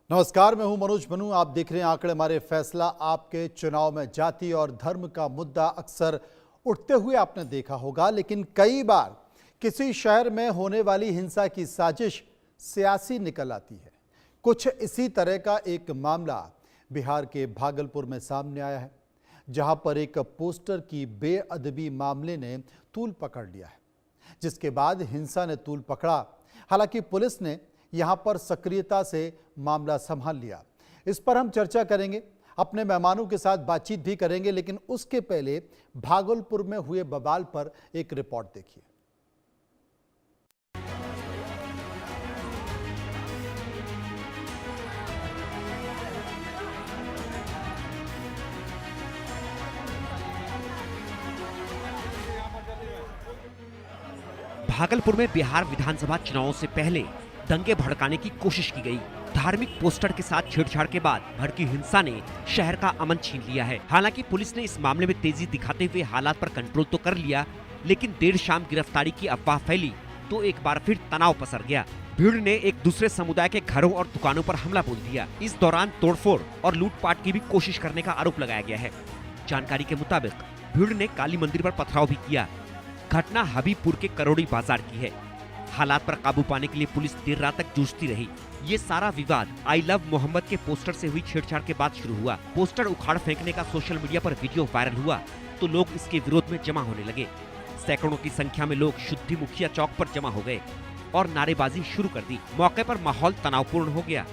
नमस्कार, मैं हूं मनोज बनू। आप देख रहे हैं आंकड़े हमारे फैसला आपके। चुनाव में जाति और धर्म का मुद्दा अक्सर उठते हुए आपने देखा होगा, लेकिन कई बार किसी शहर में होने वाली हिंसा की साजिश सियासी निकल आती है। कुछ इसी तरह का एक मामला बिहार के भागलपुर में सामने आया है, जहां पर एक पोस्टर की बेअदबी मामले ने तूल पकड़ लिया है, जिसके बाद हिंसा ने तूल पकड़ा। हालांकि पुलिस ने यहां पर सक्रियता से मामला संभाल लिया। इस पर हम चर्चा करेंगे, अपने मेहमानों के साथ बातचीत भी करेंगे, लेकिन उसके पहले भागलपुर में हुए बवाल पर एक रिपोर्ट देखिए। भागलपुर में बिहार विधानसभा चुनावों से पहले दंगे भड़काने की कोशिश की गई। धार्मिक पोस्टर के साथ छेड़छाड़ के बाद भड़की हिंसा ने शहर का अमन छीन लिया है। हालांकि पुलिस ने इस मामले में तेजी दिखाते हुए हालात पर कंट्रोल तो कर लिया, लेकिन देर शाम गिरफ्तारी की अफवाह फैली तो एक बार फिर तनाव पसर गया। भीड़ ने एक दूसरे समुदाय के घरों और दुकानों पर हमला बोल दिया। इस दौरान तोड़फोड़ और लूटपाट की भी कोशिश करने का आरोप लगाया गया है। जानकारी के मुताबिक भीड़ ने काली मंदिर पर पथराव भी किया। घटना हबीबपुर के करोड़ी बाजार की है। हालात पर काबू पाने के लिए पुलिस देर रात तक जूझती रही। ये सारा विवाद आई लव मोहम्मद के पोस्टर से हुई छेड़छाड़ के बाद शुरू हुआ। पोस्टर उखाड़ फेंकने का सोशल मीडिया पर वीडियो वायरल हुआ तो लोग इसके विरोध में जमा होने लगे। सैकड़ों की संख्या में लोग शुद्धि मुखिया चौक पर जमा हो गए और नारेबाजी शुरू कर दी। मौके पर माहौल तनावपूर्ण हो गया।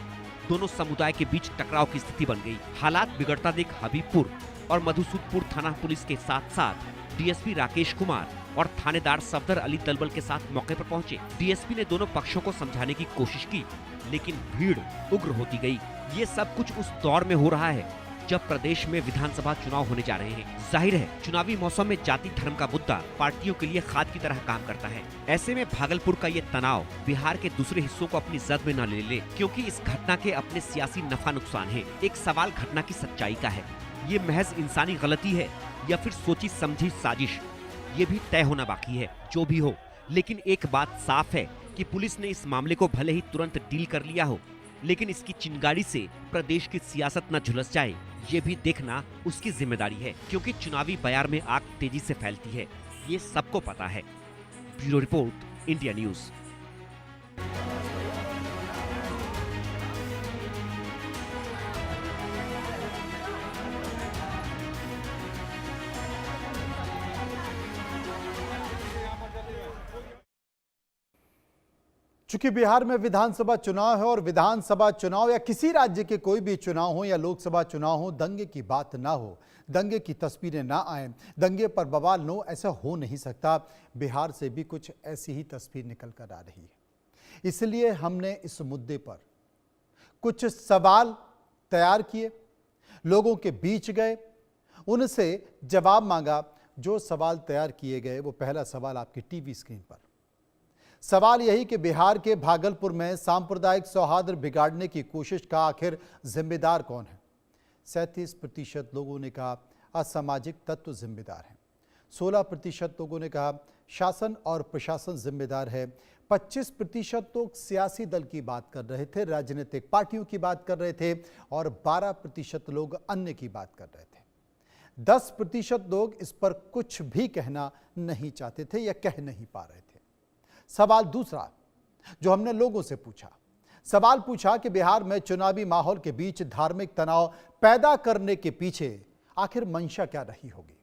दोनों समुदाय के बीच टकराव की स्थिति बन गई। हालात बिगड़ता देख हबीबपुर और मधुसूदपुर थाना पुलिस के साथ साथ डीएसपी राकेश कुमार और थानेदार सफदर अली दलबल के साथ मौके पर पहुंचे। डीएसपी ने दोनों पक्षों को समझाने की कोशिश की, लेकिन भीड़ उग्र होती गई। ये सब कुछ उस दौर में हो रहा है जब प्रदेश में विधानसभा चुनाव होने जा रहे हैं। जाहिर है, चुनावी मौसम में जाति धर्म का मुद्दा पार्टियों के लिए खाद की तरह काम करता है। ऐसे में भागलपुर का ये तनाव बिहार के दूसरे हिस्सों को अपनी जद में न ले ले, क्योंकि इस घटना के अपने सियासी नफा नुकसान है। एक सवाल घटना की सच्चाई का है। ये महज इंसानी गलती है या फिर सोची समझी साजिश, ये भी तय होना बाकी है। जो भी हो, लेकिन एक बात साफ है कि पुलिस ने इस मामले को भले ही तुरंत डील कर लिया हो, लेकिन इसकी चिंगारी से प्रदेश की सियासत न झुलस जाए, ये भी देखना उसकी जिम्मेदारी है, क्योंकि चुनावी बयार में आग तेजी से फैलती है। ये सबको पता है। Bureau report, India news. चूंकि बिहार में विधानसभा चुनाव है और विधानसभा चुनाव या किसी राज्य के कोई भी चुनाव हो या लोकसभा चुनाव हो, दंगे की बात ना हो, दंगे की तस्वीरें ना आए, दंगे पर बवाल न हो, ऐसा हो नहीं सकता। बिहार से भी कुछ ऐसी ही तस्वीर निकल कर आ रही है। इसलिए हमने इस मुद्दे पर कुछ सवाल तैयार किए, लोगों के बीच गए, उनसे जवाब मांगा। जो सवाल तैयार किए गए वो पहला सवाल आपकी टीवी स्क्रीन पर। सवाल यही कि बिहार के भागलपुर में सांप्रदायिक सौहार्द बिगाड़ने की कोशिश का आखिर जिम्मेदार कौन है? 37% लोगों ने कहा असामाजिक तत्व जिम्मेदार हैं। 16% लोगों ने कहा शासन और प्रशासन जिम्मेदार है। 25% लोग सियासी दल की बात कर रहे थे, राजनीतिक पार्टियों की बात कर रहे थे, और 12% लोग अन्य की बात कर रहे थे। 10% लोग इस पर कुछ भी कहना नहीं चाहते थे या कह नहीं पा रहे थे। सवाल दूसरा जो हमने लोगों से पूछा, सवाल पूछा कि बिहार में चुनावी माहौल के बीच धार्मिक तनाव पैदा करने के पीछे आखिर मंशा क्या रही होगी।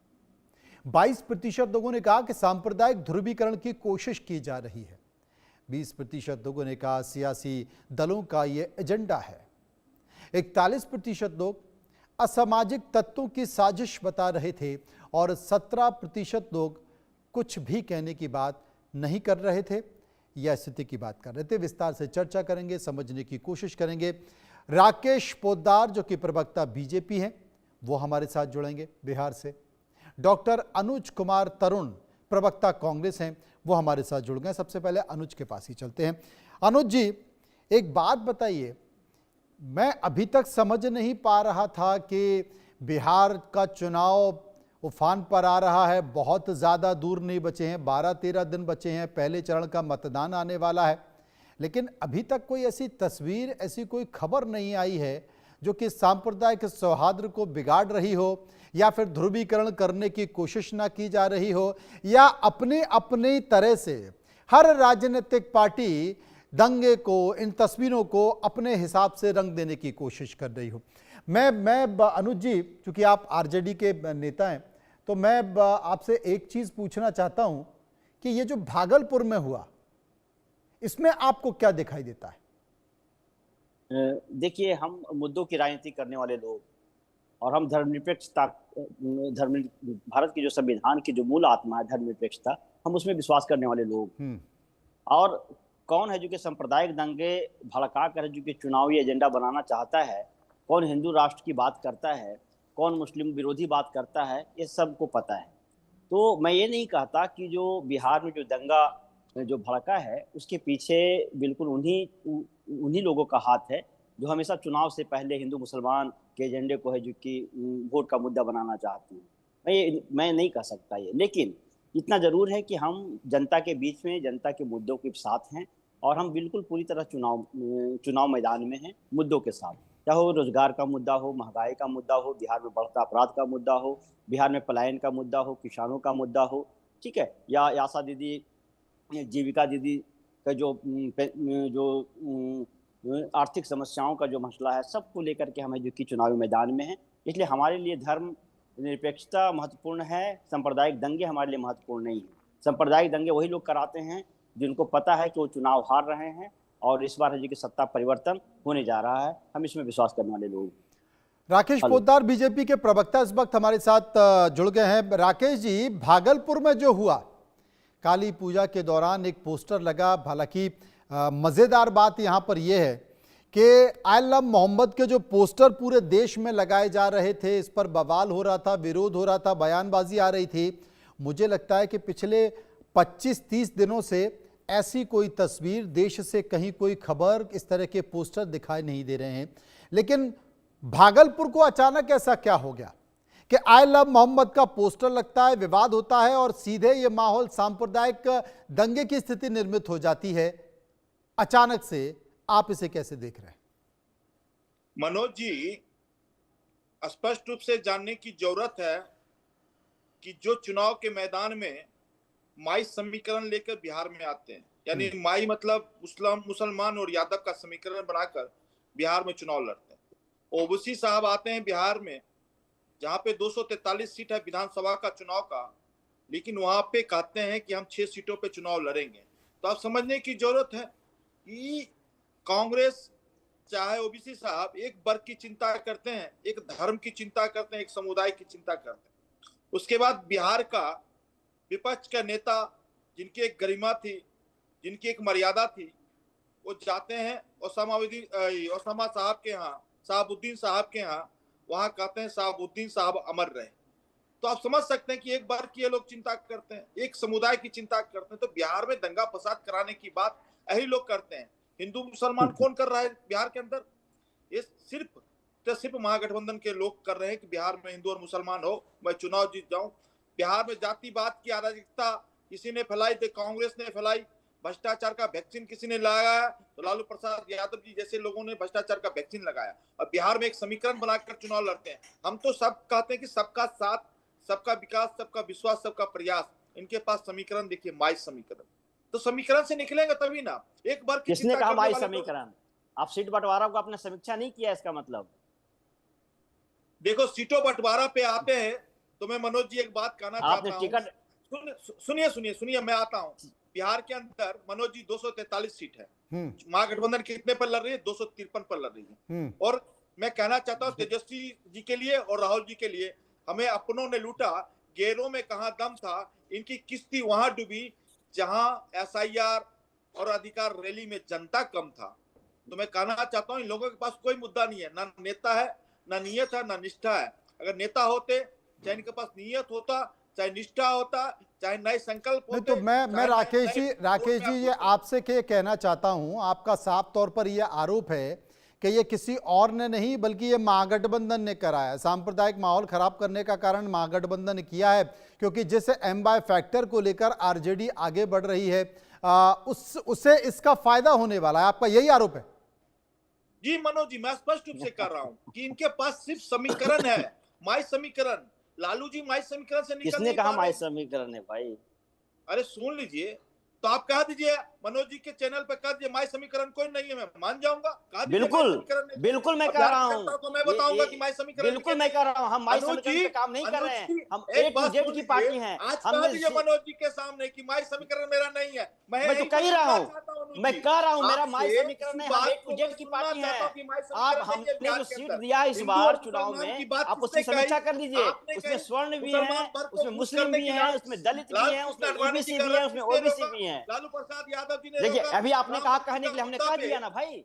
22% लोगों ने कहा कि सांप्रदायिक ध्रुवीकरण की कोशिश की जा रही है। 20% लोगों ने कहा सियासी दलों का यह एजेंडा है। 41% लोग असामाजिक तत्वों की साजिश बता रहे थे और 17% लोग कुछ भी कहने की बात नहीं कर रहे थे या स्थिति की बात कर रहे थे। विस्तार से चर्चा करेंगे, समझने की कोशिश करेंगे। राकेश पोद्दार जो कि प्रवक्ता बीजेपी हैं, वो हमारे साथ जुड़ेंगे बिहार से। डॉक्टर अनुज कुमार तरुण प्रवक्ता कांग्रेस हैं, वो हमारे साथ जुड़ गए। सबसे पहले अनुज के पास ही चलते हैं। अनुज जी, एक बात बताइए, मैं अभी तक समझ नहीं पा रहा था कि बिहार का चुनाव उफान पर आ रहा है, बहुत ज़्यादा दूर नहीं बचे हैं, 12-13 दिन बचे हैं, पहले चरण का मतदान आने वाला है, लेकिन अभी तक कोई ऐसी तस्वीर, ऐसी कोई खबर नहीं आई है जो कि सांप्रदायिक सौहार्द को बिगाड़ रही हो, या फिर ध्रुवीकरण करने की कोशिश ना की जा रही हो, या अपनी अपनी तरह से हर राजनीतिक पार्टी दंगे को, इन तस्वीरों को अपने हिसाब से रंग देने की कोशिश कर रही हो। मैं अनुज जी, चूंकि आप आरजेडी के नेता हैं, तो मैं आपसे एक चीज पूछना चाहता हूं कि ये जो भागलपुर में हुआ, इसमें आपको क्या दिखाई देता है? देखिए, हम मुद्दों की राजनीति करने वाले लोग और हम धर्मनिरपेक्षता, भारत की जो संविधान की जो मूल आत्मा है धर्मनिरपेक्षता, हम उसमें विश्वास करने वाले लोग। और कौन है जो कि सांप्रदायिक दंगे भड़का कर जो कि चुनावी एजेंडा बनाना चाहता है, कौन हिंदू राष्ट्र की बात करता है, कौन मुस्लिम विरोधी बात करता है, ये सबको पता है। तो मैं ये नहीं कहता कि जो बिहार में जो दंगा जो भड़का है उसके पीछे बिल्कुल उन्हीं लोगों का हाथ है जो हमेशा चुनाव से पहले हिंदू मुसलमान के एजेंडे को है जो कि वोट का मुद्दा बनाना चाहते हैं। मैं नहीं कह सकता ये, लेकिन इतना जरूर है कि हम जनता के बीच में, जनता के मुद्दों के साथ हैं और हम बिल्कुल पूरी तरह चुनाव मैदान में हैं मुद्दों के साथ। चाहे वो रोजगार का मुद्दा हो, महंगाई का मुद्दा हो, बिहार में बढ़ता अपराध का मुद्दा हो, बिहार में पलायन का मुद्दा हो, किसानों का मुद्दा हो, ठीक है, या आशा दीदी, जीविका दीदी का जो आर्थिक समस्याओं का जो मसला है, सबको लेकर के हमें जो कि चुनावी मैदान में है। इसलिए हमारे लिए धर्म निरपेक्षता महत्वपूर्ण है, सांप्रदायिक दंगे हमारे लिए महत्वपूर्ण नहीं है। सांप्रदायिक दंगे वही लोग कराते हैं जिनको पता है कि वो चुनाव हार रहे हैं और इस बार है कि सत्ता परिवर्तन होने जा रहा है। हम इसमें विश्वास करने वाले लोग। राकेश पोद्दार बीजेपी के प्रवक्ता इस वक्त हमारे साथ जुड़ गए हैं। राकेश जी, भागलपुर में जो हुआ, काली पूजा के दौरान एक पोस्टर लगा, हालांकि मजेदार बात यहां पर यह है कि आई लव मोहम्मद के जो पोस्टर पूरे देश में लगाए जा रहे थे, इस पर बवाल हो रहा था, विरोध हो रहा था, बयानबाजी आ रही थी। मुझे लगता है कि पिछले 25-30 दिनों से ऐसी कोई तस्वीर, देश से कहीं कोई खबर, इस तरह के पोस्टर दिखाई नहीं दे रहे हैं। लेकिन भागलपुर को अचानक ऐसा क्या हो गया कि आई लव मोहम्मद का पोस्टर लगता है, विवाद होता है और सीधे ये माहौल सांप्रदायिक दंगे की स्थिति निर्मित हो जाती है अचानक से? आप इसे कैसे देख रहे हैं? मनोज जी, स्पष्ट रूप से जानने की जरूरत है कि जो चुनाव के मैदान में माई समीकरण लेकर बिहार में आते हैं, यानी माई मतलब मुसलमान और यादव का समीकरण बनाकर बिहार में चुनाव लड़ते हैं। ओबीसी साहब आते हैं बिहार में, जहां पे 243 सीट है विधानसभा का चुनाव का, लेकिन वहां पे कहते हैं कि हम 6 सीटों पे चुनाव लड़ेंगे। तो आप समझने की जरूरत है कि कांग्रेस चाहे ओबीसी साहब एक वर्ग की चिंता करते हैं, एक धर्म की चिंता करते हैं, एक समुदाय की चिंता करते हैं। उसके बाद बिहार का विपक्ष का नेता, जिनकी एक गरिमा थी, जिनकी एक मर्यादा थी, वो जाते हैं ओसामा साहब के यहाँ, शहाबुद्दीन साहब के यहाँ, वहां कहते हैं शहाबुद्दीन साहब अमर रहे। तो आप समझ सकते हैं कि एक बार की ये लोग चिंता करते हैं, एक समुदाय की चिंता करते हैं। तो बिहार में दंगा फसाद कराने की बात यही लोग करते हैं। हिंदू मुसलमान कौन कर रहा है बिहार के अंदर? ये सिर्फ महागठबंधन के लोग कर रहे हैं कि बिहार में हिंदू और मुसलमान हो, मैं चुनाव जीत जाऊं। बिहार में जातिवाद की अराजकता किसी ने फैलाई, तो कांग्रेस ने फैलाई। भ्रष्टाचार का वैक्सीन किसी ने लगाया, तो लालू प्रसाद यादव जी जैसे लोगों ने भ्रष्टाचार का वैक्सीन लगाया और बिहार में एक समीकरण बनाकर चुनाव लड़ते हैं। हम तो सब कहते हैं कि सबका साथ, सबका विकास, सबका विश्वास, सबका प्रयास। इनके पास समीकरण देखिए, माई समीकरण। तो समीकरण से निकलेंगे तभी ना। एक बार किसने कहा माई समीकरण? आप सीट बंटवारा को आपने समीक्षा नहीं किया, इसका मतलब? देखो, सीटों बंटवारा पे आते हैं तो मैं मनोज जी एक बात कहना चाहता हूं। सुनिए, मैं आता हूं। बिहार के अंदर मनोज जी 243 सीट है, महागठबंधन कितने पर लड़ रही है? 253 पर लड़ रही है। और मैं कहना चाहता हूं तेजस्वी जी के लिए और राहुल जी के लिए, हमें अपनों ने लूटा, गैरों में कहां दम था। इनकी किस्ती वहां डूबी जहां एसआईआर और अधिकार रैली में जनता कम था। तो मैं कहना चाहता हूं इन लोगों के पास कोई मुद्दा नहीं है, ना नेता है, ना नियत है, ना निष्ठा है। अगर नेता होते, चाहे इनके पास नियत होता, चाहे निष्ठा होता, चाहे नए संकल्प होते। तो मैं राकेश जी ये आपसे क्या कहना चाहता हूं, आपका साफ तौर पर यह आरोप है कि ये किसी और ने नहीं बल्कि ये महागठबंधन ने कराया। सांप्रदायिक माहौल खराब करने का कारण महागठबंधन ने किया है, क्योंकि जिस एम बाय फैक्टर को लेकर आरजेडी आगे बढ़ रही है, उससे इसका फायदा होने वाला है, आपका यही आरोप है? जी मनोज जी, मैं स्पष्ट रूप से कर रहा हूं कि इनके पास सिर्फ समीकरण है, माई समीकरण। लालू जी माई समीकरण से निकल किसने नहीं कहा पा माई रहे। समीकरण है भाई? अरे सुन लीजिए, तो आप कह दीजिए मनोज जी के चैनल पे, कह दीजिए माई समीकरण कोई नहीं है, मैं मान जाऊंगा। कह दीजिए माई बिल्कुल समीकरण नहीं है। बिल्कुल मैं अब कह यार रहा करता हूं, तो मैं बताऊंगा कि माई समीकरण बिल्कुल नहीं मैं है। कह रहा हूं, हम माई अनुज समीकरण जी, पे काम नहीं कर अनुज रहे हैं, जी, हम एक ए टू बात जेड सुन की लीजिए, पार्टी हैं। आज कह हमने दीजिए मनोज जी के सामने कि माई समीकरण मेरा नहीं है। मैं मैं तो यही कह ही रहा सुनना हूं, चाहता हूं अनुज मैं जी। कह रहा हूं मेरा माई आपसे समीकरण इसी नहीं, हम ए बात टू को जेड मैं की सुनना पार्टी चाहता हैं। हूं कि माई आप समीकरण नहीं है हमने बिहार जो के सीट अंदर। दिया इस हिंदू बार और चुनाव मुसलमान की में, बात आप किसने उसकी कही? समीक्षा कर लीजिए। आपने उसमें कही। स्वर्ण भी मुसलमान हैं, वर्ग को उसमें खुश मुस्लिम करने भी की हैं, उसमें दलित भी लाल हैं, कृष्ण उसमें आडवाणी जी ईबीसी का भी है, रथ उसमें किसने ओबीसी रोका? भी हैं। लालू प्रसाद यादव जी ने देखिए रोका। अभी आपने राम कहा मंदिर कहने का के लिए हमने मुद्दा कह पे दिया ना भाई,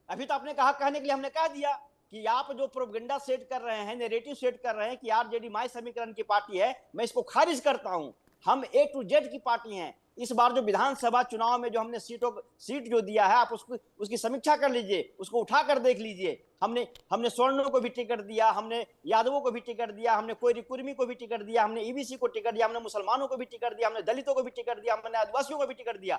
अभी तो आपने कहा कहने के लिए हमने कह दिया कि आप जो प्रोपेगेंडा सेट कर रहे हैं, नैरेटिव सेट कर रहे हैं कि आरजेडी माई समीकरण की पार्टी है, मैं इसको खारिज करता हूं। हम ए टू जेड की पार्टी हैं। इस बार जो विधानसभा चुनाव में जो हमने सीट जो दिया है, आप उसकी समीक्षा कर लीजिए, उसको उठाकर देख लीजिए। हमने स्वर्णों को भी टिकट दिया, हमने यादवों को भी टिकट दिया, हमने कोई कुर्मी को भी टिकट दिया, हमने ईबीसी को टिकट दिया, हमने मुसलमानों को भी टिकट दिया, हमने दलितों को भी टिकट दिया, हमने आदिवासियों को भी टिकट दिया।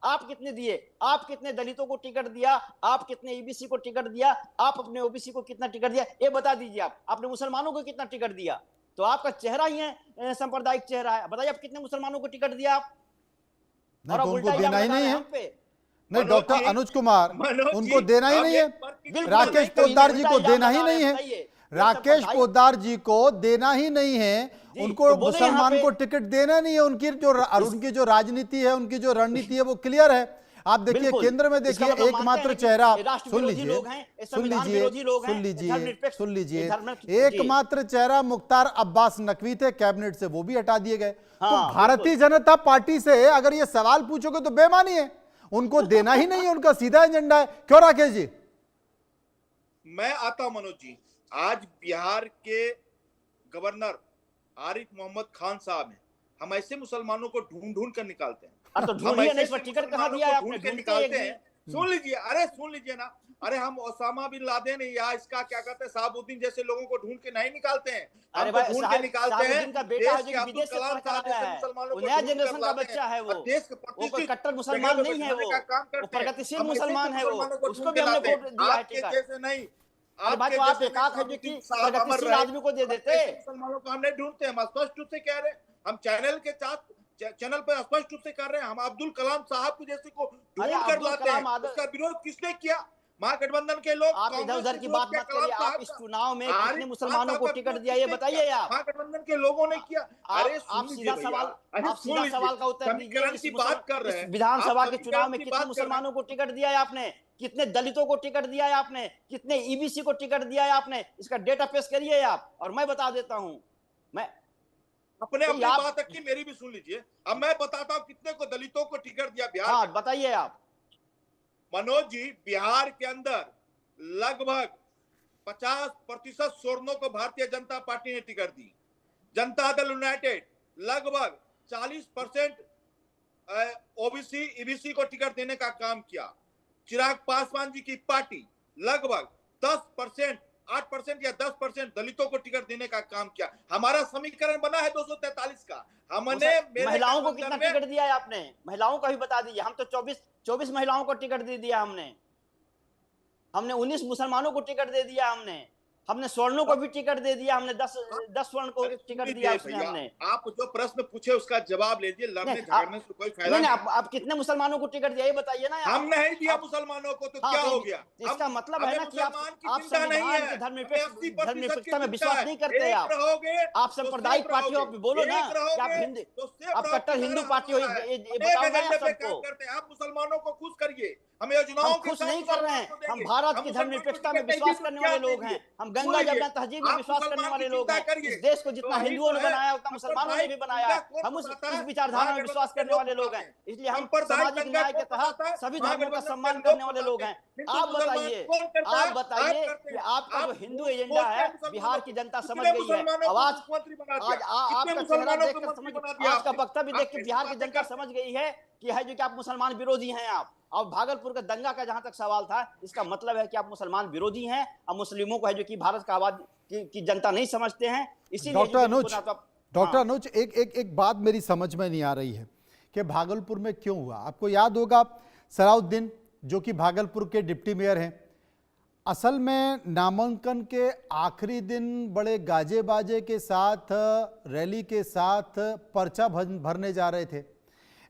आप कितने दिए? आप कितने दलितों को टिकट दिया? आप कितने ईबीसी को टिकट दिया? आप अपने ओबीसी को कितना टिकट दिया, ये बता दीजिए। आप आपने मुसलमानों को कितना टिकट दिया? तो आपका चेहरा ही है सांप्रदायिक चेहरा है। बताइए आप कितने मुसलमानों को टिकट दिया आप? नहीं और तो अब उनको उल्टा इल्जाम देना ही लगा नहीं रहे हैं है। हम पे। नहीं, मनोज डॉक्टर जी, अनुज कुमार, मनोज उनको जी, देना ही हम नहीं है। एक वर्ग की बिल्कुल राकेश नहीं, तो पोद्दार जी उल्टा को इल्जाम देना ही लगा रहे नहीं हैं, है। बताइए। ये राकेश सांप्रदायिक पोद्दार जी को देना ही नहीं है। जी, उनको तो बोले यहाँ मुसलमान पे को टिकट देना नहीं है। उनकी जो राजनीति है, उनकी जो रणनीति है, वो क्लियर है। आप देखिए बिल्कुल। केंद्र में इसका देखिए मतलब मानते एकमात्र हैं कि चेहरा, ये राष्ट्र सुन विरोधी लीजिए, लोग हैं, ये सुन संविधान लीजिए, विरोधी लोग हैं, सुन ये लीजिए, धर्मनिरपेक्ष, सुन लीजिए, ये धर्म जी। एकमात्र चेहरा मुख्तार अब्बास नकवी थे, कैबिनेट से वो भी हटा दिए गए। तो हाँ, भारतीय जनता पार्टी से अगर ये सवाल पूछोगे तो बेमानी है। उनको देना ही नहीं है, उनका सीधा एजेंडा है। क्यों राकेश जी? मैं आता हूं मनोज जी। आज बिहार के गवर्नर आरिफ मोहम्मद खान साहब हैं। हम ऐसे मुसलमानों को ढूंढ ढूंढ कर निकालते हैं। अरे तो हम ढूंढिए ऐसे नहीं, इस पर ऐसे टिकट कहाँ मुसलमानों दिया है को आपने? ढूंढ के ढूंढते निकालते एक भी। हैं। सुन लीजिए, अरे सुन लीजिए ना। अरे हम ओसामा बिन लादेन या इसका क्या कहते हैं साहबुद्दीन जैसे लोगों को ढूंढ के नहीं निकालते हैं। अरे हम तो भाई, ढूंढ के निकालते हैं साहबुद्दीन का बेटा है देश जो के कि अब्दुल विदेश से कलाम पढ़ कर साहब आया जैसे है, मुसलमानों वो को नया ढूंढ कर जनरेशन का लाते हैं बच्चा है। और देश के वो कोई प्रतिष्ठित कट्टर जगह मुसलमान पे नहीं है। बिठाने का काम वो करते हैं। प्रगतिशील हम ऐसे मुसलमान है। मुसलमानों को उसको ढूंढ भी के हमने लाते वोट हैं। दिया है आपके टिकट। जैसे नहीं, अरे भाई, आपके तो आप जैसे एक नहीं। आंख है जो कि साहबुद्दीन साहब अमर प्रगतिशील रहे। आदमी को दे हम देते। ऐसे मुसलमानों को हमने ढूंढते हैं। हम स्पष्ट रूप से कह रहे हैं, हम चैनल पर स्पष्ट रूप से कर रहे हैं। हम अब्दुल कलाम साहब को जैसे को अरे ढूंढ कर अब्दुल लाते हैं। कलाम उसका विरोध किसने किया? महागठबंधन के लोग, आप इधर कांग्रेस उधर ने की विरोध बात किया मत कलाम करिए। आप साहब इस का। चुनाव में आरिफ कितने खान मुसलमानों साहब को का टिकट विरोध दिया, ये किसने बताइए किया? आप। महागठबंधन के लोगों ने किया। अरे आप सुन लीजिए सीधा भैया, सवाल, अरे आप सुन सीधा लीजिए। सवाल का उत्तर दीजिए। समीकरण की बात कर रहे इस हैं विधानसभा आप, के चुनाव समीकरण में की कितने बात कर रहे हैं। मुसलमानों को टिकट दिया है आपने? कितने दलितों को टिकट दिया है आपने? कितने ईबीसी को टिकट दिया है आपने? इसका डेटा पेश करिए आप, और मैं बता देता हूं। मैं अपने तो अपनी आप, बात रखी, मेरी भी सुन लीजिए। अब मैं बताता हूं कितने को दलितों को टिकट दिया बिहार हाँ के। बताइए आप। मनोज जी, बिहार के अंदर लगभग 50% स्वर्णों को भारतीय जनता पार्टी ने टिकट दी। जनता दल यूनाइटेड लगभग 40% ओबीसी ईबीसी को टिकट देने का काम किया। चिराग पासवान जी की पार्टी लगभग 10%, 8% या 10% दलितों को टिकट देने का काम किया। हमारा समीकरण बना है 243 का। हमने महिलाओं को कितना टिकट दिया है आपने? महिलाओं का भी बता दीजिए। हम तो 24 महिलाओं को टिकट दे दिया। हमने 19 मुसलमानों को टिकट दे दिया। हमने स्वर्णों को भी टिकट दे दिया। हमने 10 स्वर्ण को टिकट दिया उसने। हमने, आप जो प्रश्न पूछे उसका जवाब लीजिए। लड़ने झगड़ने से कोई फायदा नहीं, नहीं। आप कितने मुसलमानों को टिकट दिया, ये बताइए ना। हम नहीं दिया मुसलमानों को, तो क्या हो गया? इसका मतलब है ना कि आप संविधान के की धर्मनिरपेक्षता में चिंता विश्वास है। नहीं करते। एक रहोगे आप तो सांप्रदायिक सेफ पार्टी हो, रहोगे। बोलो ना एक कि आप रहोगे हिंदू, तो सेफ आप रहोगे। कट्टर हिंदू पार्टी हो, ये अनेक बताओ ना एजेंडे पे सबको। काम करते हैं। आप मुसलमानों को खुश करिए। हम हम योजनाओं के खुश साथ नहीं कर रहे मुसलमानों हैं। को हम देंगे। भारत हम की मुसलमानों धर्मनिरपेक्षता को में टिकट विश्वास देंगे, करने क्या वाले लोग देंगे? हैं। हम सुन गंगा लीजिए, जमुना तहजीब में आप विश्वास करने मुसलमान की वाले लोग चिंता हैं। करिए। इस देश को तो जितना वही हिंदुओं तो ने है। बनाया उतना मुसलमानों ने भी बनाया। कौन हम बताता इस है? विचारधारा में विश्वास करने वाले लोग हैं। इसलिए हम सामाजिक न्याय के तहत सभी धर्मों का सम्मान करने वाले लोग हैं। आप बताइए, कि आपका जो हिंदू एजेंडा है बिहार की जनता समझ गई है। आज आपका चेहरा देखकर समझ, आज का वक्तव्य देख के बिहार की जनता समझ गई है कि है जो कि आप मुसलमान विरोधी हैं। आप, और भागलपुर का दंगा का जहां तक सवाल था, इसका मतलब है कि आप मुसलमान विरोधी हैं और मुस्लिमों को है जो कि भारत का आबादी की जनता नहीं समझते हैं। इसीलिए डॉक्टर अनुज, एक बात मेरी समझ में नहीं आ रही है कि भागलपुर में क्यों हुआ। आपको याद होगा सलाउद्दीन जो कि भागलपुर के डिप्टी मेयर हैं, असल में नामांकन के आखिरी दिन बड़े गाजे बाजे के साथ, रैली के साथ पर्चा भरने जा रहे थे,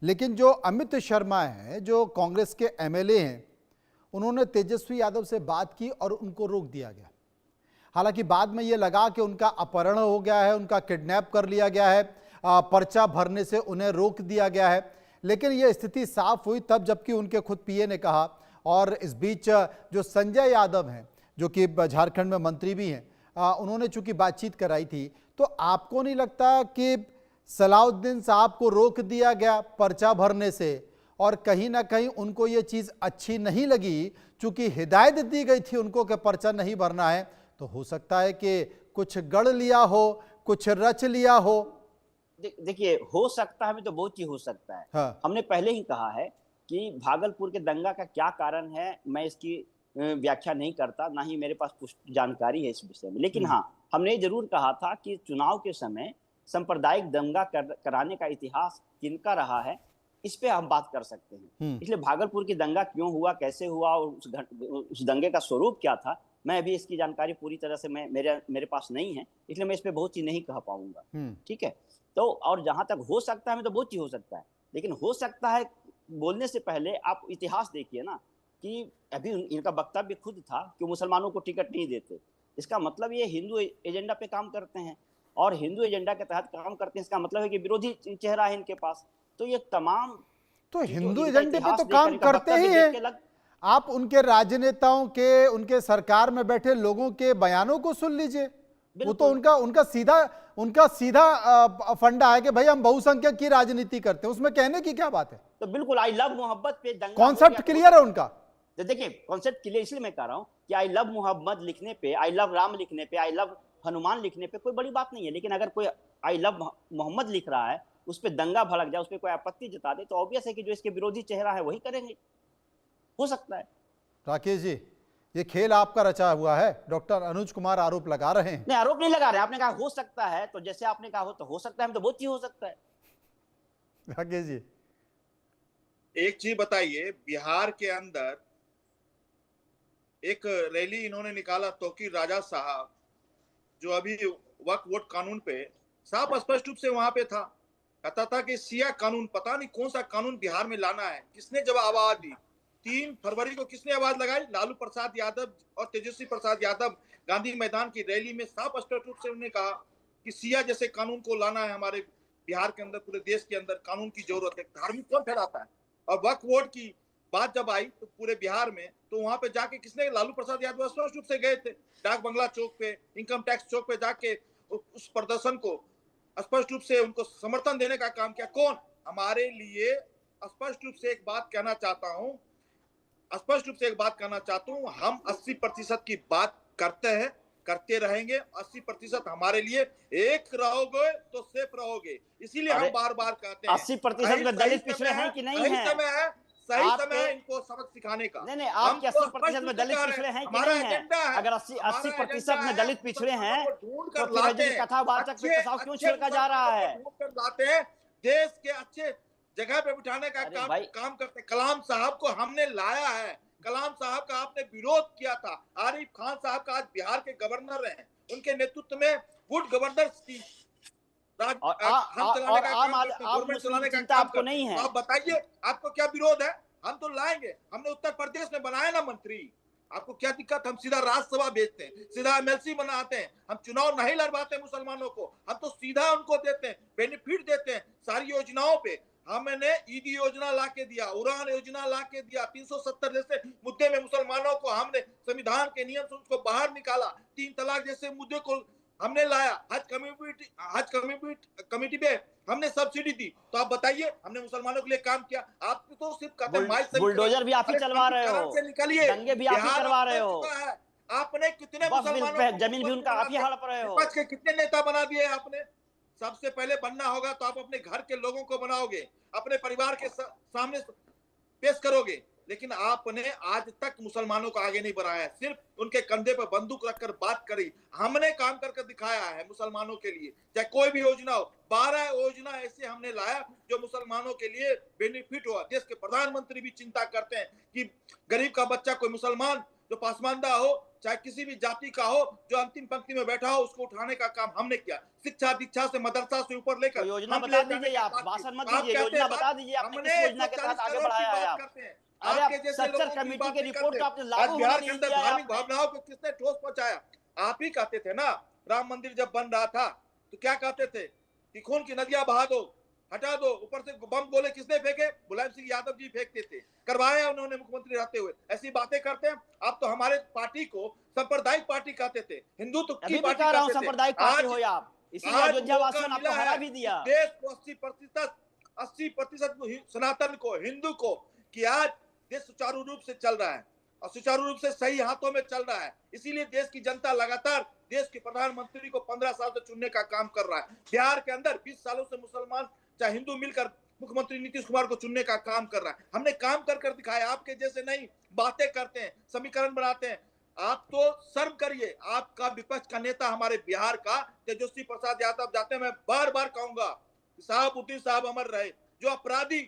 लेकिन जो अमित शर्मा हैं जो कांग्रेस के एमएलए हैं, उन्होंने तेजस्वी यादव से बात की और उनको रोक दिया गया। हालांकि बाद में ये लगा कि उनका अपहरण हो गया है, उनका किडनैप कर लिया गया है, पर्चा भरने से उन्हें रोक दिया गया है, लेकिन ये स्थिति साफ हुई तब जबकि उनके खुद पीए ने कहा। और इस बीच जो संजय यादव हैं जो कि झारखंड में मंत्री भी हैं, उन्होंने चूंकि बातचीत कराई थी, तो आपको नहीं लगता कि सलाउद्दीन साहब को रोक दिया गया पर्चा भरने से और कहीं ना कहीं उनको ये चीज़ अच्छी नहीं लगी, चूंकि हिदायत दी गई थी उनको कि पर्चा नहीं भरना है, तो हो सकता है कि कुछ गढ़ लिया हो, कुछ रच लिया हो। देखिए, हो सकता है, तो बहुत ही हो सकता है। हाँ। हमने पहले ही कहा है कि भागलपुर के दंगा का क्या कारण है, मैं इसकी व्याख्या नहीं करता, ना ही मेरे पास पुष्ट जानकारी है इस विषय में। लेकिन हाँ, हमने जरूर कहा था कि चुनाव के समय सांप्रदायिक दंगा कराने का इतिहास किनका रहा है, इस पे हम बात कर सकते हैं। इसलिए भागलपुर की दंगा क्यों हुआ, कैसे हुआ और उस दंगे का स्वरूप क्या था, मैं अभी इसकी जानकारी पूरी तरह से मेरे पास नहीं है, इसलिए मैं इस पे बहुत चीज नहीं कह पाऊंगा। ठीक है, तो और जहां तक हो सकता है तो बहुत चीज हो सकता है, लेकिन हो सकता है बोलने से पहले आप इतिहास देखिए ना, कि अभी इनका वक्तव्य खुद था कि मुसलमानों को टिकट नहीं देते। इसका मतलब ये हिंदू एजेंडा पे काम करते हैं और हिंदू एजेंडा के तहत काम करते हैं, इसका मतलब है कि विरोधी चेहरा है इनके पास। तो ये तमाम तो हिंदू एजेंडे पे तो काम करते ही हैं। आप उनके राजनेताओं के, उनके सरकार में बैठे लोगों के बयानों को सुन लीजिए, वो तो उनका सीधा फंडा है कि भाई हम बहुसंख्यक की राजनीति करते हैं, उसमें कहने की क्या बात है। तो बिल्कुल आई लव मोहब्बत पे दंगा, कॉन्सेप्ट क्लियर है उनका। तो देखिए, कॉन्सेप्ट क्लियर इसलिए मैं कह रहा हूं कि आई लव मोहम्मद लिखने पे, आई लव राम लिखने पे, आई लव हनुमान लिखने पे कोई बड़ी बात नहीं है, लेकिन अगर कोई आई लव मोहम्मद लिख रहा है, उस पर दंगा भड़क जाए, उस पर कोई आपत्ति जता दे, तो ऑब्वियस है कि जो इसके विरोधी चेहरा है वही करेंगे। हो सकता है। राकेश जी, ये खेल आपका रचा हुआ है, डॉक्टर अनुज कुमार आरोप लगा रहे हैं। नहीं, आरोप नहीं लगा रहे, आपने कहा हो सकता है, तो जैसे आपने कहा हो सकता है, तो बहुत चीज हो सकता है। राकेश जी, एक चीज बताइए, बिहार के अंदर एक रैली इन्होंने निकाला, तौकीर राजा साहब, जो अभी वक्फ वोट कानून पे साफ स्पष्ट रूप से वहां पे था, कहता था कि सिया कानून, पता नहीं कौन सा कानून बिहार में लाना है। किसने जब आवाज दी, 3 फरवरी को किसने आवाज लगाई? लालू प्रसाद यादव और तेजस्वी प्रसाद यादव गांधी मैदान की रैली में साफ स्पष्ट रूप से उन्होंने कहा कि सिया जैसे कानून को लाना है हमारे बिहार के अंदर, पूरे देश के अंदर कानून की जरूरत है। धार्मिक कौन ठहराता है? और वक्फ वोट की बात जब आई तो पूरे बिहार में, तो वहां पे जाके किसने, लालू प्रसाद यादव स्पष्ट रूप से गए थे डाक बंगला चौक पे, इनकम टैक्स चौक पे जाके उस प्रदर्शन को स्पष्ट रूप से उनको समर्थन देने का काम किया। कौन? हमारे लिए स्पष्ट रूप से एक बात कहना चाहता हूं, हम 80% की बात करते हैं, करते रहेंगे। 80% हमारे लिए, एक रहोगे तो सेफ रहोगे, इसीलिए हम बार बार कहते हैं 80% में दलित पिछड़े हैं कि नहीं है? सही समय है इनको सबक सिखाने का। नहीं, आपके 80% में दलित पिछड़े हैं कि नहीं है? अगर 80% में दलित पिछड़े हैं तो फिर कथावाचक पे कसाव क्यों छिड़का जा रहा है? लाते हैं, देश के अच्छे जगह पे बिठाने का काम करते। कलाम साहब को हमने लाया है, कलाम साहब का आपने विरोध किया था। आरिफ खान साहब का आज बिहार के गवर्नर हैं, उनके नेतृत्व में गुड गवर्नर्स की आपको नहीं है। आप बताइए, आपको क्या विरोध है? हम तो लाएंगे, हमने उत्तर प्रदेश में बनाया ना मंत्री, आपको क्या दिक्कत? हम सीधा राज्यसभा भेजते हैं, सीधा एमएलसी बनाते हैं, हम चुनाव नहीं लड़वाते मुसलमानों को, हम तो सीधा उनको देते हैं, बेनिफिट देते हैं सारी योजनाओं पे। हमने ईडी योजना ला के दिया, उड़ान योजना ला के दिया, 370 जैसे मुद्दे में मुसलमानों को हमने संविधान के नियम से उसको बाहर निकाला, 3 तलाक जैसे मुद्दे को हमने लाया, हज कमेटी पे हमने सब्सिडी दी। तो आप बताइए, हमने मुसलमानों के लिए काम किया? आप तो सिर्फ कहते हैं बुलडोजर भी आप ही चलवा रहे हो, दंगे भी आप ही करवा रहे हो, आपने कितने मुसलमानों जमीन भी उनका आप ही हड़प रहे हो, विपक्ष के कितने नेता बना दिए आपने? सबसे पहले बनना होगा तो आप अपने घर के लोगों को बनाओगे, अपने परिवार के सामने पेश करोगे, लेकिन आपने आज तक मुसलमानों को आगे नहीं बढ़ाया, सिर्फ उनके कंधे पर बंदूक रखकर बात करी। हमने काम करके दिखाया है मुसलमानों के लिए, चाहे कोई भी योजना हो। 12 योजना ऐसे हमने लाया जो मुसलमानों के लिए बेनिफिट हुआ। देश के प्रधानमंत्री भी चिंता करते हैं कि गरीब का बच्चा कोई मुसलमान जो पासमानदा हो, चाहे किसी भी जाति का हो, जो अंतिम पंक्ति में बैठा हो, उसको उठाने का काम हमने किया। शिक्षा दीक्षा से, मदरसा से ऊपर लेकर योजना बता दीजिए, आप भाषण मत दीजिए, योजना बता दीजिए आपने किस योजना के तहत आगे बढ़ाया है आप। अरे आप सच्चर कमेटी के रिपोर्ट तो आपने लागू होने बिहार के नहीं अंदर दिया है धार्मिक आपने। भावनाओं को किसने ठोस पहुंचाया? आप ही कहते थे ना, राम मंदिर जब बन रहा था तो क्या कहते थे कि खून की नदियां बहा दो, हटा दो, ऊपर से बम गोले किसने फेंके? मुलायम सिंह यादव जी फेंकते थे। करवाया उन्होंने मुख्यमंत्री रहते हुए। ऐसी बातें करते हैं आप। तो हमारे पार्टी को सांप्रदायिक पार्टी कहते थे, हिंदुत्व की अभी भी पार्टी कह रहा हूँ कहते थे। सांप्रदायिक पार्टी हो या आप, इसीलिए आज अयोध्या वासियों ने मौका आपको मिला हरा है भी दिया। देश को 80% सनातन को, हिंदू को, कि आज देश सुचारू रूप से चल रहा है और सुचारू रूप से सही हाथों में चल रहा है। इसीलिए देश की जनता लगातार देश के प्रधानमंत्री को 15 साल से चुनने का काम कर रहा है। बिहार के अंदर 20 सालों से मुसलमान चाहे हिंदू मिलकर मुख्यमंत्री नीतीश कुमार को चुनने का काम कर रहा है। हमने काम कर दिखाया। आपके जैसे नहीं बातें करते हैं, समीकरण बनाते हैं। आप तो शर्म करिए। आपका विपक्ष का नेता हमारे बिहार का तेजस्वी प्रसाद यादव जाते हैं। मैं बार बार कहूंगा, साहबुद्दीन साहब अमर रहे। जो अपराधी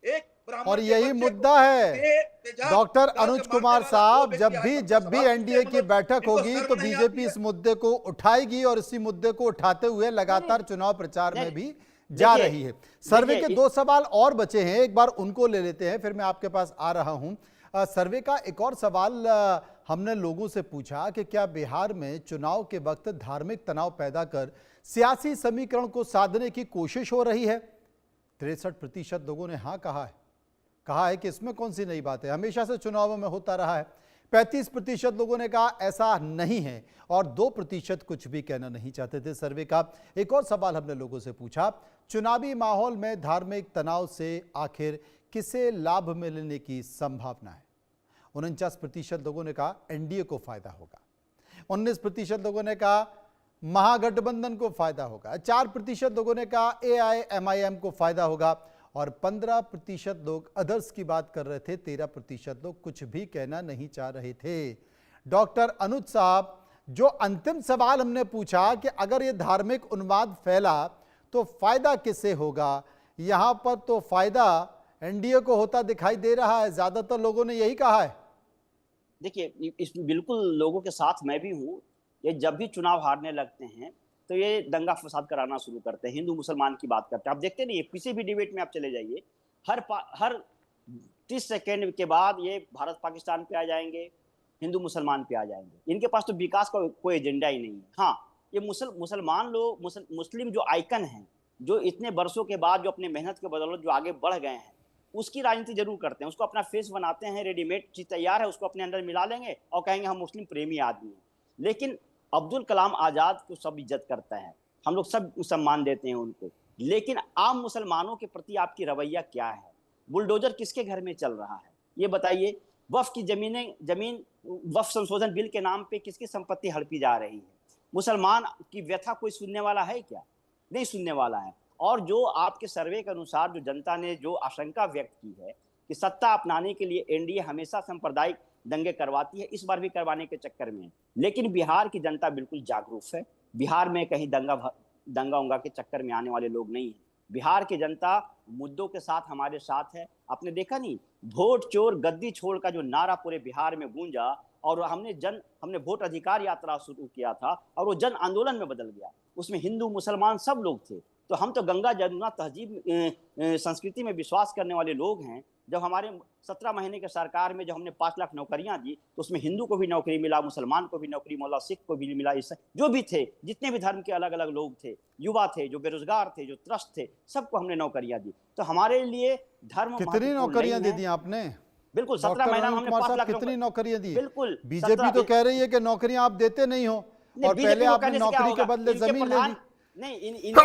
एक ब्राह्मण और के यही बच्चे मुद्दा को है तेजाब डॉक्टर डाल के अनुज मारने कुमार वाला साहब, वो जब व्यक्ति भी आया। एनडीए की बैठक इनको होगी शर्म तो नहीं बीजेपी आती इस है? मुद्दे को उठाएगी और इसी मुद्दे को उठाते हुए लगातार चुनाव प्रचार में नहीं, भी जा देखिए, रही है। सर्वे के देखिए, 2 सवाल और बचे हैं, एक बार उनको ले लेते हैं, फिर मैं आपके पास आ रहा हूं। सर्वे का एक और सवाल हमने लोगों से पूछा कि क्या बिहार में चुनाव के वक्त धार्मिक तनाव पैदा कर सियासी समीकरण को साधने की कोशिश हो रही है? 63% लोगों ने हाँ कहा है कि इसमें कौन सी नई बात है, हमेशा से चुनावों में होता रहा है। 35% लोगों ने कहा ऐसा नहीं है और 2% कुछ भी कहना नहीं चाहते थे। सर्वे का एक और सवाल हमने लोगों से पूछा, चुनावी माहौल में धार्मिक तनाव से आखिर किसे लाभ मिलने की संभावना है? 49% लोगों ने कहा एनडीए को फायदा होगा, 19% लोगों ने कहा महागठबंधन को फायदा होगा, 4% लोगों ने कहा एआईएमआईएम को फायदा होगा और 15% लोग अदर्स की बात कर रहे थे। 13% लोग कुछ भी कहना नहीं चाह रहे थे। डॉक्टर अनुज साहब, जो अंतिम सवाल हमने पूछा कि अगर ये धार्मिक उन्माद फैला तो फायदा किससे होगा, यहां पर तो फायदा एनडीए को होता दिखाई दे रहा है। ज्यादातर लोगों ने यही कहा है। देखिए, इस बिल्कुल लोगों के साथ मैं भी हूँ। ये जब भी चुनाव हारने लगते हैं तो ये दंगा फसाद कराना शुरू करते हैं, हिंदू मुसलमान की बात करते हैं। आप देखते नहीं, किसी भी डिबेट में आप चले जाइए, हर 30 सेकेंड के बाद ये भारत पाकिस्तान पे आ जाएंगे, हिंदू मुसलमान पे आ जाएंगे। इनके पास तो विकास का कोई एजेंडा ही नहीं है। हाँ, ये मुसलमान लोग, मुस्लिम जो आइकन हैं, जो इतने वर्षों के बाद जो अपने मेहनत के बदौलत जो आगे बढ़ गए हैं, उसकी राजनीति जरूर करते हैं, उसको अपना फेस बनाते हैं, रेडीमेड चीज तैयार है, उसको अपने अंदर मिला लेंगे और कहेंगे हम मुस्लिम प्रेमी आदमी हैं। लेकिन अब्दुल कलाम आज़ाद को सब इज्जत करता है, हम लोग सब सम्मान देते हैं उनको, लेकिन आम मुसलमानों के प्रति आपकी रवैया क्या है? बुलडोजर किसके घर में चल रहा है ये बताइए? वक्फ की जमीन वक्फ संशोधन बिल के नाम पे किसकी संपत्ति हड़पी जा रही है? मुसलमान की व्यथा कोई सुनने वाला है क्या? नहीं सुनने वाला है। और जो आपके सर्वे के अनुसार जो जनता ने जो आशंका व्यक्त की है कि सत्ता अपनाने के लिए एनडीए हमेशा सांप्रदायिक दंगे करवाती है, इस बार भी करवाने के चक्कर में। लेकिन बिहार की जनता बिल्कुल जागरूक है। बिहार में कहीं दंगा उंगा के चक्कर में आने वाले लोग नहीं है। बिहार की जनता मुद्दों के साथ हमारे साथ है। आपने देखा नहीं, वोट चोर गद्दी छोड़ का जो नारा पूरे बिहार में गूंजा और हमने वोट अधिकार यात्रा शुरू किया था और वो जन आंदोलन में बदल गया। उसमें हिंदू मुसलमान सब लोग थे। तो हम तो गंगा जमुना तहजीब संस्कृति में विश्वास करने वाले लोग हैं। जब हमारे 17 महीने के सरकार में जब हमने 5 लाख नौकरियां दी तो उसमें हिंदू को भी नौकरी मिला, मुसलमान को भी नौकरी मिला, सिख को भी मिला, जो भी थे, जितने भी धर्म के अलग अलग लोग थे, युवा थे, जो बेरोजगार थे, जो त्रस्त थे, सबको हमने नौकरियां दी। तो हमारे लिए धर्म कितनी नौकरियां दे दी आपने? बिल्कुल 17 महीना में हमने 5 लाख कितनी नौकरियां दी? बिल्कुल। बीजेपी तो कह रही है कि नौकरियां आप देते नहीं हो और पहले आपने नौकरी के बदले जमीन ले ली। नहीं, इनके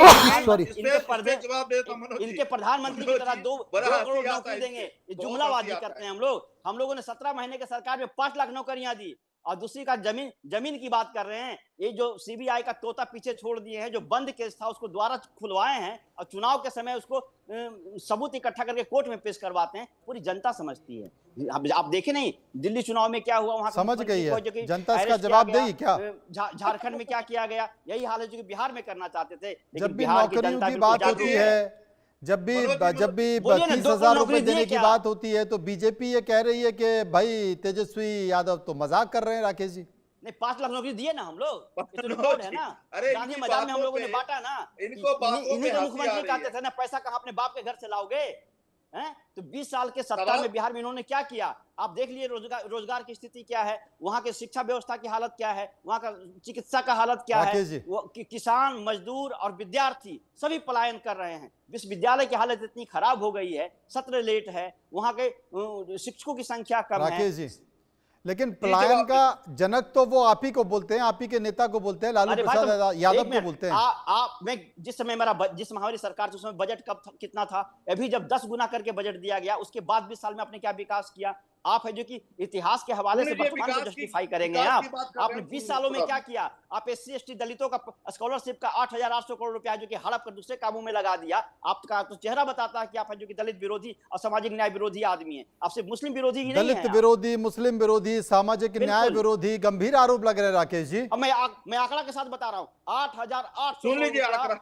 प्रधानमंत्री की तरह 2 करोड़ नौकरी देंगे, ये जुमलाबाजी करते हैं हम लोग। हम लोगों ने 17 महीने के सरकार में 5 लाख नौकरियां दी। और दूसरी का जमीन की बात कर रहे हैं। ये जो सीबीआई का तोता पीछे छोड़ दिए हैं, जो बंद केस था उसको दोबारा खुलवाए हैं और चुनाव के समय उसको सबूत इकट्ठा करके कोर्ट में पेश करवाते हैं। पूरी जनता समझती है। आप देखे नहीं दिल्ली चुनाव में क्या हुआ, वहां समझ गई है जो कि जनता, इसका अरेस्ट जवाब किया देगी क्या? झारखंड में क्या किया गया, यही हाल है जो कि बिहार में करना चाहते थे। जब भी नौकरियों की बात होती है, जब भी 30,000 रुपए देने की बात होती है, तो बीजेपी ये कह रही है कि भाई तेजस्वी यादव तो मजाक कर रहे हैं। राकेश जी, नहीं 5 लाख नौकरी दिए ना हम लोग, ये तो रिकॉर्ड है ना। अरे गांधी मैदान में हम लोगों ने बांटा ना। इन्हीं का मुख्यमंत्री कहते थे ना, पैसा कहां अपने बाप के घर से लाओगे हैं? तो 20 साल के सत्ता में बिहार में इन्होंने क्या किया आप देख लिए। रोजगार की स्थिति क्या है, वहां के शिक्षा व्यवस्था की हालत क्या है, वहां का चिकित्सा का हालत क्या है। वो किसान, मजदूर और विद्यार्थी सभी पलायन कर रहे हैं। विश्वविद्यालय की हालत इतनी खराब हो गई है, सत्र लेट है, वहां के शिक्षकों की संख्या कम है। राकेश जी, लेकिन पलायन का जनक तो वो आप ही को बोलते हैं, आप ही के नेता को बोलते हैं, लालू प्रसाद यादव को बोलते हैं। मैं जिस समय जिस हमारी सरकार थी उस समय बजट कितना था, अभी जब 10 गुना करके बजट दिया गया, उसके बाद 20 साल में आपने क्या विकास किया? आप है जो कि इतिहास के हवाले से वर्तमान को जस्टिफाई करेंगे। आपने 20 सालों में क्या किया? आप SC ST दलितों का स्कॉलरशिप का 8,800 करोड़ रुपया जो कि हड़प कर दूसरे कामों में लगा दिया। आपका तो चेहरा बताता है कि आप है जो कि दलित विरोधी और सामाजिक न्याय विरोधी आदमी है। आप सिर्फ मुस्लिम विरोधी ही नहीं है, दलित विरोधी, मुस्लिम विरोधी, सामाजिक न्याय विरोधी गंभीर आरोप लग रहे हैं। राकेश जी, अब मैं आंकड़ा के साथ बता रहा हूँ, 8,800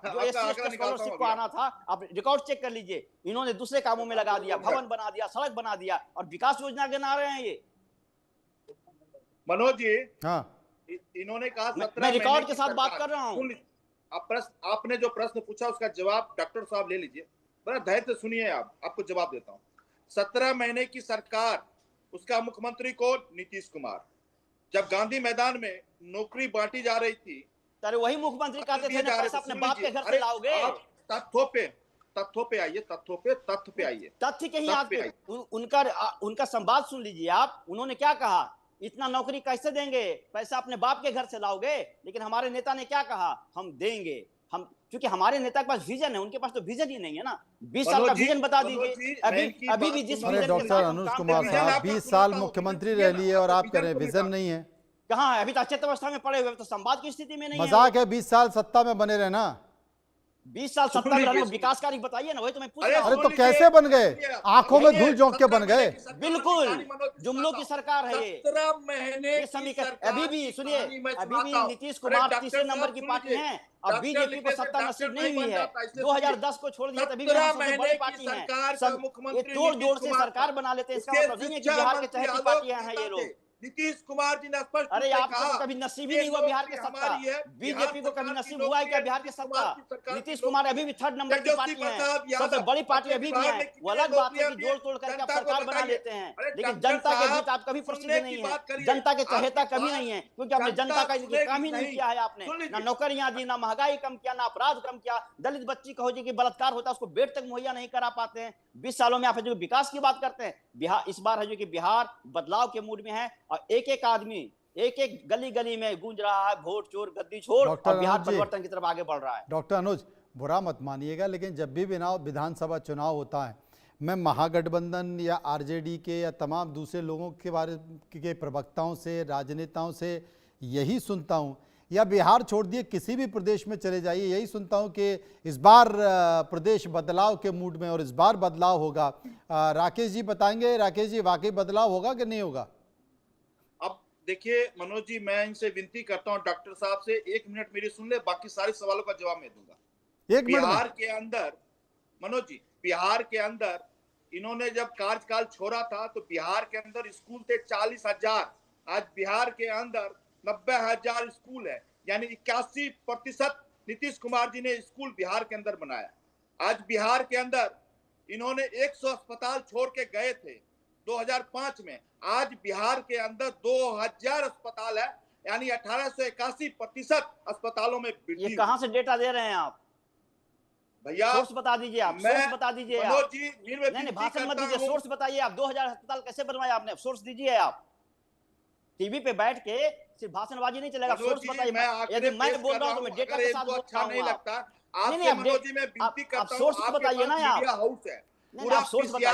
जो SC ST स्कॉलरशिप को आना था, आप रिकॉर्ड चेक कर लीजिए। इन्होंने दूसरे कामों में लगा दिया, भवन बना दिया, सड़क बना दिया और विकास योजना गिना रहे हैं ये। मनोज जी, हाँ, इन्होंने कहा मैं रिकॉर्ड के साथ बात कर रहा हूँ। आपने जो प्रश्न पूछा उसका जवाब डॉक्टर साहब ले लीजिए, बड़ा धैर्य से सुनिए। आपको जवाब देता हूँ। 17 महीने की सरकार, उसका मुख्यमंत्री कौन? नीतीश कुमार। जब गांधी मैदान में नौकरी बांटी जा रही थी, अरे वही मुख्यमंत्री कहते थे ना पैसा अपने बाप के घर से लाओगे। तथ्यों पे आइए, तथ्य पे आइए। तथ्य के ही आते उनका संवाद सुन लीजिए आप। उन्होंने क्या कहा? इतना नौकरी कैसे देंगे, पैसा अपने बाप के घर से लाओगे। लेकिन हमारे नेता ने क्या कहा? हम देंगे। हम, क्योंकि हमारे नेता के पास विजन है, उनके पास तो विजन ही नहीं है ना। 20 साल का विजन बता दीजिए। अभी भी जिस विजन डॉक्टर अनुज कुमार साहब 20 साल मुख्यमंत्री रह लिए और आप कह रहे हैं विजन नहीं है। कहाँ है? अभी तो अचेत अवस्था में पड़े हुए, तो संवाद की स्थिति में नहीं है। मजाक है 20 साल सत्ता में बने रहना। 20 साल सत्ता में रहने, विकास कार्य बताइए ना, वही तो मैं पूछ रहा हूं। अरे तो कैसे बन गए? आंखों में धूल झोंक के बन गए। बिल्कुल जुमलों की सरकार है ये। 17 महीने समीकरण अभी भी सुनिए, अभी भी नीतीश कुमार तीसरे नंबर की पार्टी है। अब बीजेपी को सत्ता नसीब नहीं हुई है। 2010 को छोड़ दिया, तभी भी हम सबसे बड़ी पार्टी है। ये तोड़ जोड़ से सरकार बना लेते हैं, इसका मतलब नहीं है कि बिहार के चहेती पार्टियां हैं ये लोग। नीतीश कुमार जी ने स्पष्ट अरे आपको तो कभी नसीब ही नहीं हुआ बिहार के सत्ता। बीजेपी को कभी नसीब हुआ है क्या बिहार के सत्ता? नीतीश कुमार अभी भी 3rd नंबर की पार्टी है, सबसे बड़ी पार्टी अभी भी है। वो अलग बात है कि जोड़ तोड़ करके आप सरकार बना लेते हैं, लेकिन जनता के बीच आप कभी प्रसिद्ध नहीं है, जनता के चहेता कभी नहीं है। क्योंकि आपने जनता का काम ही नहीं किया है। आपने ना नौकरियां दी, ना महंगाई कम किया, ना अपराध कम किया। दलित बच्ची कहो जी कि बलात्कार होता है, उसको बेड तक मुहैया नहीं करा पाते हैं। 20 सालों में आप जो विकास की बात करते हैं, बिहार इस बार है जो कि बिहार बदलाव के मूड में है और एक आदमी एक गली गली में गूंज रहा है वोट चोर गद्दी छोड़, और बिहार परिवर्तन की तरफ आगे बढ़ रहा है। डॉक्टर अनुज, बुरा मत मानिएगा, लेकिन जब भी विधानसभा चुनाव होता है, मैं महागठबंधन या आरजेडी के या तमाम दूसरे लोगों के बारे के प्रवक्ताओं से, राजनेताओं से यही सुनता हूं, या बिहार छोड़ दिए किसी भी प्रदेश में चले जाइए, यही सुनता हूं कि इस बार प्रदेश बदलाव के मूड में और इस बार बदलाव होगा। राकेश जी बताएंगे, राकेश जी वाकई बदलाव होगा कि नहीं होगा? अब देखिए मनोज जी, मैं इनसे विनती करता हूं डॉक्टर साहब से, 1 मिनट मेरी सुन ले, बाकी सारे सवालों का जवाब मैं दूंगा। 1 मिनट। बिहार के अंदर मनोज जी, बिहार के अंदर इन्होंने जब कार्यकाल छोड़ा था तो बिहार के अंदर स्कूल थे 40,000। आज बिहार के अंदर 90,000 स्कूल है, यानी 81% नीतीश कुमार जी ने स्कूल बिहार के अंदर बनाया। आज बिहार के अंदर इन्होंने 100 अस्पताल छोड़ के गए थे 2005 में, आज बिहार के अंदर 2000 अस्पताल है, यानी 1881% अस्पतालों में वृद्धि। ये कहां से डेटा दे रहे हैं आप भैया? सोर्स बता दीजिए आप, सोर्स बता दीजिए आप। नहीं भाषण मत दीजिए, सोर्स बताइए आप। 2000 अस्पताल कैसे बनवाए आपने? सोर्स दीजिए आप। टीवी पे बैठ के सिर्फ भाषणबाजी नहीं चलेगा, सोर्स बताइए। यदि मैं बोल रहा हूं तो मैं डेटा के साथ अच्छा नहीं लगता। नहीं मनोज जी, मैं विनती करता हूं, आप बताइए ना यार।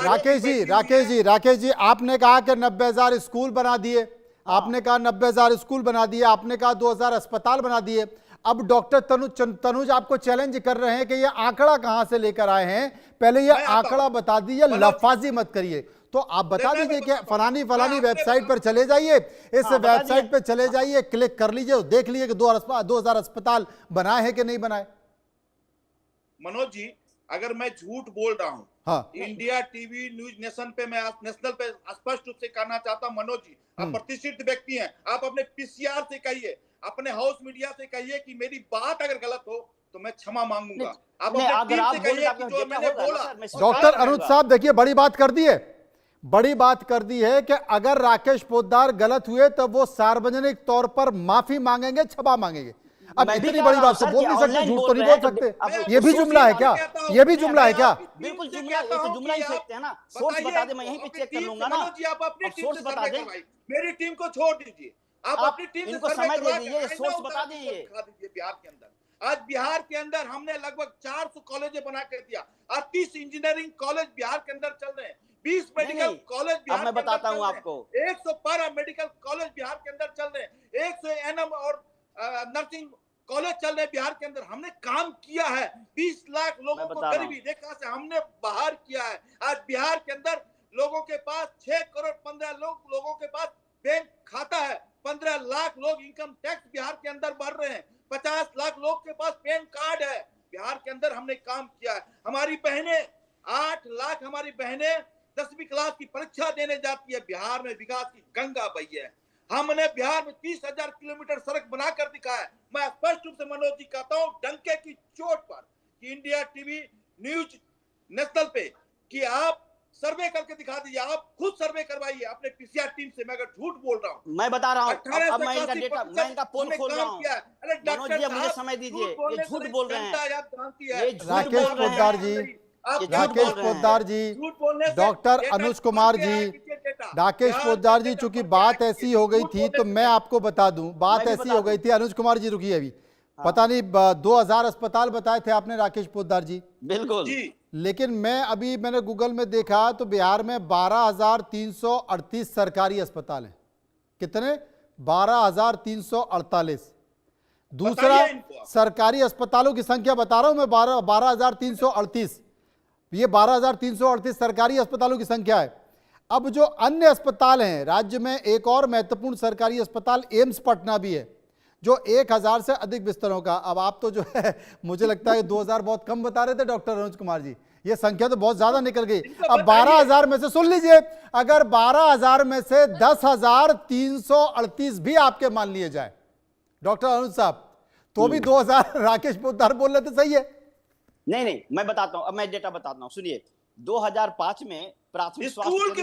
राकेश जी, आपने कहा कि 90,000 स्कूल बना दिए, आपने कहा 90,000 स्कूल बना दिए, आपने कहा 2,000 अस्पताल बना दिए। अब डॉक्टर तनुज आपको चैलेंज कर रहे हैं कि ये आंकड़ा कहां से लेकर आए हैं, पहले ये आंकड़ा बता दीजिए, लफाजी मत करिए। तो आप बता दीजिए कि फलानी वेबसाइट पर चले जाइए, इस वेबसाइट पर चले जाइए, क्लिक कर लीजिए, देख लीजिए कि 2,000 अस्पताल बनाए हैं कि नहीं बनाए। मनोज जी, अगर मैं झूठ बोल रहा हूं, हाँ, इंडिया टीवी न्यूज नेशनल पे स्पष्ट रूप से कहना चाहता हूं, मनोज जी आप प्रतिष्ठित व्यक्ति हैं, आप अपने पीसीआर से कहिए, अपने हाउस मीडिया से कहिए कि मेरी बात अगर गलत हो तो मैं क्षमा मांगूंगा। आप अपने टीम से कहिए कि जो मैंने बोला। डॉक्टर अनुज साहब देखिए, बड़ी बात कर दी है, बड़ी बात कर दी है कि अगर राकेश पोद्दार गलत हुए तो वो सार्वजनिक तौर पर माफी मांगेंगे, क्षमा मांगेंगे। अब इतनी बड़ी बात तो बोल नहीं सकते, झूठ तो नहीं बोल सकते। ये भी जुमला है क्या? ये भी जुमला है क्या? बिल्कुल जुमला, ये तो जुमला ही फेंकते हैं ना। सोर्स बता दे, मैं यहीं पे चेक कर लूंगा ना। मनोज जी आप अपनी टीम सोर्स से बता सर्वे दे, करवाइए, मेरी टीम को छोड़ दीजिए। आप अपनी टीम से इनको सर्वे समय दे करवा दीजिए, के सोर्स आईना बता उतार के दीजिए। दिखा दीजिए। बिहार के अंदर आज बिहार के अंदर हमने लगभग 400 कॉलेज बना कर दिया, 38 इंजीनियरिंग कॉलेज बिहार के अंदर चल रहे हैं, 20 मेडिकल कॉलेज बिहार मैं बताता हूं आपको, 100 पैरा मेडिकल कॉलेज बिहार के अंदर चल रहे हैं, 100 एनएम और नर्सिंग कॉलेज चल रहे हैं बिहार के अंदर। हमने काम किया है, 20 लाख लोगों को गरीबी रेखा से हमने बाहर किया है। आज बिहार के अंदर लोगों के पास 6 करोड़ 15 लोगों के पास बैंक खाता है, 15 लाख लोग इनकम टैक्स बिहार के अंदर भर रहे हैं, 50 लाख लोग के पास पैन कार्ड है। बिहार के अंदर हमने काम किया है। हमारी बहनें 8 लाख हमारी बहनें 10वीं क्लास की परीक्षा देने जाती है। बिहार में विकास की गंगा बही है। हमने बिहार में 30,000 किलोमीटर सड़क बनाकर दिखाया है। मैं स्पष्ट रूप से मनोज जी कहता हूं, डंके की चोट पर कि इंडिया टीवी न्यूज नेशनल पे कि आप सर्वे करके दिखा दीजिए, आप खुद सर्वे करवाइए अपने पीसीआर टीम से। मैं अगर झूठ बोल रहा हूं, मैं बता रहा हूं, अब मैं इनका डेटा, मैं इनका पोल खोल रहा हूं। मनोज जी मुझे समय दीजिए, ये झूठ बोल रहे हैं, ये राकेश पोद्दार जी, राकेश पोद्दार जी, डॉक्टर अनुज कुमार जी, राकेश पोद्दार जी, चूंकि बात ऐसी हो गई थी तो मैं आपको बता दूं, बात ऐसी हो गई थी। अनुज कुमार जी रुकिए, अभी पता नहीं 2,000 अस्पताल बताए थे आपने राकेश पोद्दार जी, बिल्कुल, लेकिन मैंने गूगल में देखा तो बिहार में 12,338 सरकारी अस्पताल हैं। कितने? 12,348। दूसरा, सरकारी अस्पतालों की संख्या बता रहा हूं मैं, 12,338। ये 12,338 सरकारी अस्पतालों की संख्या है। अब जो अन्य अस्पताल हैं राज्य में, एक और महत्वपूर्ण सरकारी अस्पताल एम्स पटना भी है, जो 1,000 से अधिक बिस्तरों का। अब आप तो जो है, मुझे लगता है 2,000 बहुत कम बता रहे थे डॉक्टर अनुज कुमार जी, ये संख्या तो बहुत ज्यादा निकल गई। अब 12,000 में से सुन लीजिए, अगर 12,000 में से 10,338 भी आपके मान लिए जाए डॉक्टर अनुज साहब, तो भी 2,000 राकेश पोद्दार बोल रहे थे, सही है? नहीं, मैं बताता हूं, अब मैं डेटा बताता हूं, सुनिए। 2005 में प्राथमिक स्वास्थ्य